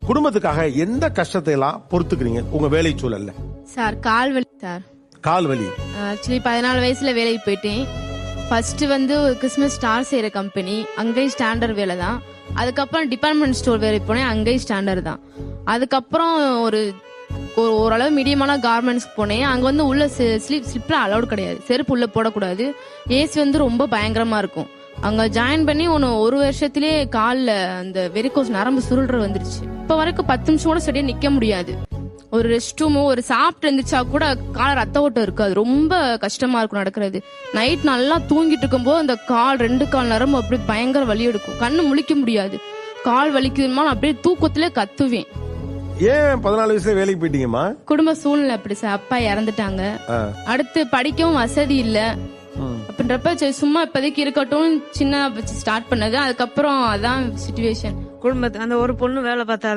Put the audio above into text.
குடும்பத்துக்காக எந்த கஷ்டத்தை எல்லாம் பொறுத்துக்கிறீங்க உங்க வேலை சூழல்ல? சார் கால் வலி சார். கால் வலி. ஆக்சுவலி 14 வயசுல வேலைக்கு போயிட்டேன். ஃபர்ஸ்ட் வந்து ஒரு கிறிஸ்மஸ் ஸ்டார் செய்யற கம்பெனி, அங்கேயும் ஸ்டாண்டர்ட் வேலை தான். அதுக்கப்புறம் டிபார்ட்மெண்ட் ஸ்டோர் வேலைக்கு போனேன், அங்கேயும் ஸ்டாண்டர்ட் தான். அதுக்கப்புறம் ஓரளவு மீடியமான கார்மெண்ட்ஸ்க்கு போனேன். அங்க வந்து உள்ள ஸ்லிப்லாம் அலௌட் கிடையாது, செருப்பு உள்ள போடக்கூடாது. ஏசி வந்து ரொம்ப பயங்கரமா இருக்கும். அங்க ஜாயின் பண்ணி ஒரு வருஷத்திலேயே காலில் அந்த வெரிகோஸ் நரம்பு சுருள்ற வந்துருச்சு. இப்ப வரைக்கும் 10 நிமிஷம் கூட சரியா நிக்க முடியாது. ஒரு ரெஸ்ட் ரூமோ ஒரு சாப்பிட்டு இருந்துச்சா கூட கால ரத்த ஓட்டம் இருக்காது. ரொம்ப கஷ்டமா இருக்கும் நடக்கிறது. நைட் நல்லா தூங்கிட்டு இருக்கும்போது அந்த கால் 2 கால் நரம்பு அப்படியே பயங்கர வலி எடுக்கும். கண்ணு முழிக்க முடியாது. கால் வலிக்குதுமா அப்படியே தூக்கத்திலே கத்துவேன். ஏன் 14 வயசுல வேலைக்கு போயிட்டீங்கம்மா? குடும்ப சூழ்நிலை அப்படி சார். அப்பா இறந்துட்டாங்க. அடுத்து படிக்கவும் வசதி இல்ல. அப்படின்றப்ப சும்மா இப்போதைக்கு இருக்கட்டும் சின்ன ஸ்டார்ட் பண்ணது. அதுக்கப்புறம் அதான் சிச்சுவேஷன். குடும்பத்து அந்த ஒரு பொண்ணு வேலை பார்த்தாதான்